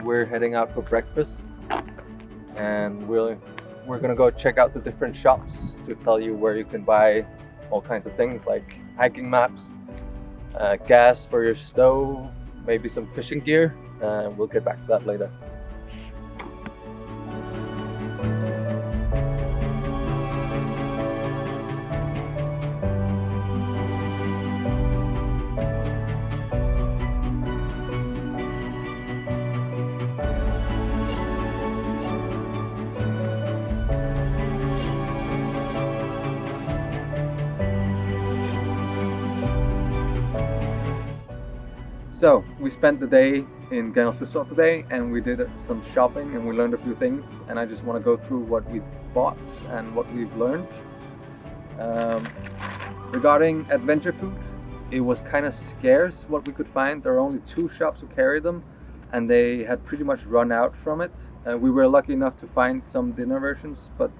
We're heading out for breakfast, and we're gonna go check out the different shops to tell you where you can buy all kinds of things like hiking maps, gas for your stove, maybe some fishing gear. We'll get back to that later. So we spent the day in Kangerlussuaq today, and we did some shopping and we learned a few things, and I just want to go through what we bought and what we've learned. Regarding adventure food, it was kind of scarce what we could find. There are only 2 shops who carry them, and they had pretty much run out from it. We were lucky enough to find some dinner versions, but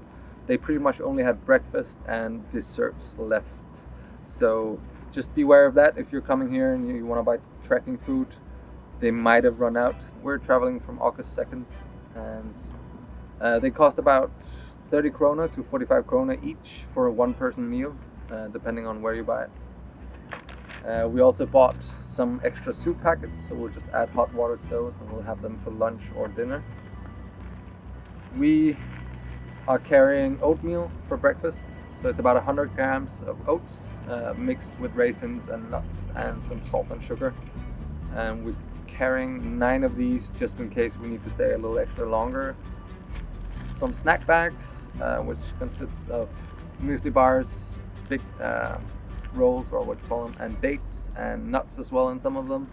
they pretty much only had breakfast and desserts left. So just beware of that if you're coming here and you want to buy trekking food. They might have run out. We're traveling from August 2nd, and they cost about 30 krona to 45 krona each for a 1-person meal, depending on where you buy it. We also bought some extra soup packets, so we'll just add hot water to those and we'll have them for lunch or dinner. We are carrying oatmeal for breakfast, so it's about 100 grams of oats mixed with raisins and nuts and some salt and sugar, and we're carrying 9 of these just in case we need to stay a little extra longer. Some snack bags, which consists of muesli bars, big rolls or what you call them, and dates and nuts as well in some of them.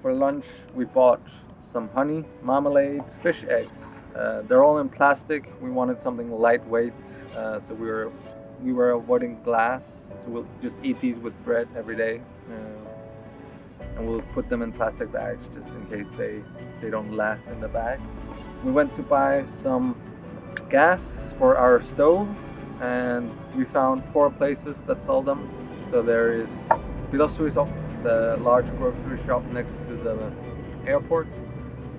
For lunch we bought some honey, marmalade, fish eggs. They're all in plastic. We wanted something lightweight, so we were avoiding glass. So we'll just eat these with bread every day, and we'll put them in plastic bags just in case they don't last in the bag. We went to buy some gas for our stove, and we found 4 places that sell them. So there is Kangerlussuaq, the large grocery shop next to the airport.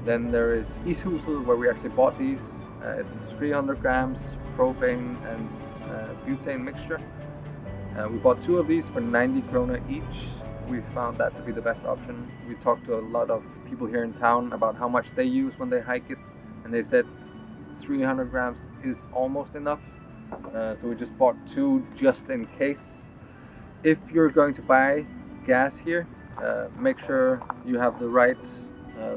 Then there is Ishuset, where we actually bought these. It's 300 grams propane and butane mixture. We bought 2 of these for 90 krona each. We found that to be the best option. We talked to a lot of people here in town about how much they use when they hike it, and they said 300 grams is almost enough. So we just bought 2 just in case. If you're going to buy gas here, make sure you have the right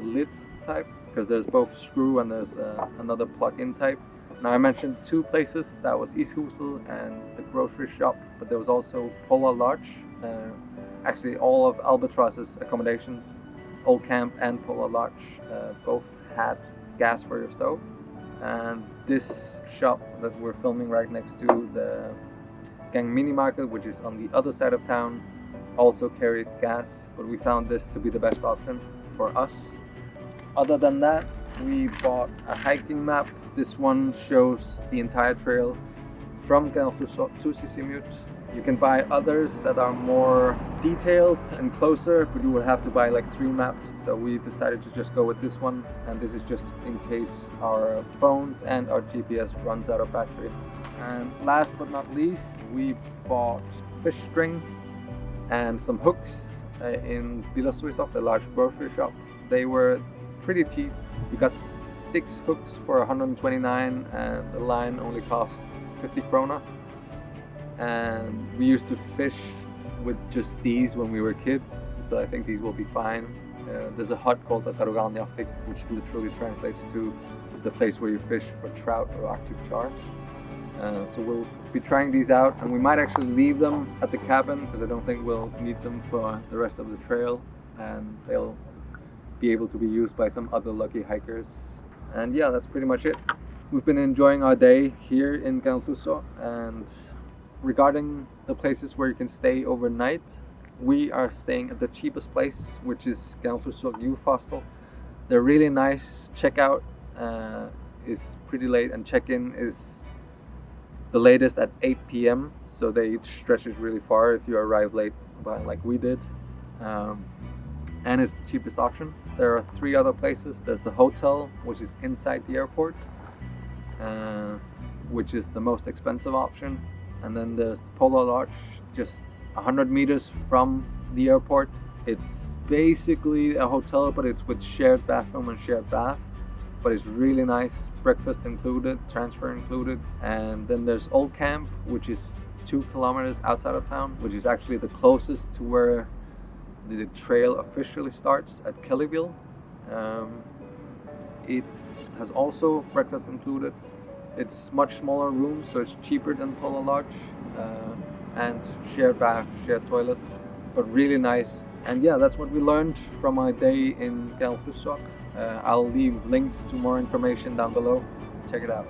lid type, because there's both screw and there's another plug-in type. Now I mentioned 2 places, that was Ishuset and the grocery shop, but there was also Polar Lodge. Actually all of Albatross's accommodations, Old Camp and Polar Lodge, both had gas for your stove. And this shop that we're filming right next to, the Gang Mini Market, which is on the other side of town, also carried gas, but we found this to be the best option for us. Other than that, we bought a hiking map. This one shows the entire trail from Kangerlussuaq to Sisimiut. You can buy others that are more detailed and closer, but you would have to buy like 3 maps. So we decided to just go with this one, and this is just in case our phones and our GPS runs out of battery. And last but not least, we bought fish string and some hooks in Kangerlussuaq, the large grocery shop. They were pretty cheap. We got 6 hooks for 129, and the line only costs 50 krona. And we used to fish with just these when we were kids, so I think these will be fine. There's a hut called the Kangerlussuaq, which literally translates to the place where you fish for trout or Arctic char. So we'll be trying these out, and we might actually leave them at the cabin because I don't think we'll need them for the rest of the trail, and they'll be able to be used by some other lucky hikers. And yeah, that's pretty much it. We've been enjoying our day here in Kangerlussuaq, and regarding the places where you can stay overnight, we are staying at the cheapest place, which is Kangerlussuaq Youth Hostel. They're really nice. Checkout is pretty late, and check-in is the latest at 8 p.m. So they stretch it really far if you arrive late, like we did. And it's the cheapest option. There are 3 other places. There's the hotel, which is inside the airport, which is the most expensive option. And then there's the Polar Lodge, just 100 meters from the airport. It's basically a hotel, but it's with shared bathroom and shared bath. But it's really nice, breakfast included, transfer included. And then there's Old Camp, which is 2 kilometers outside of town, which is actually the closest to where the trail officially starts at Kellyville. It has also breakfast included. It's much smaller rooms, so it's cheaper than Polar Lodge, and shared bath, shared toilet, but really nice. And yeah, that's what we learned from our day in Kangerlussuaq. I'll leave links to more information down below. Check it out.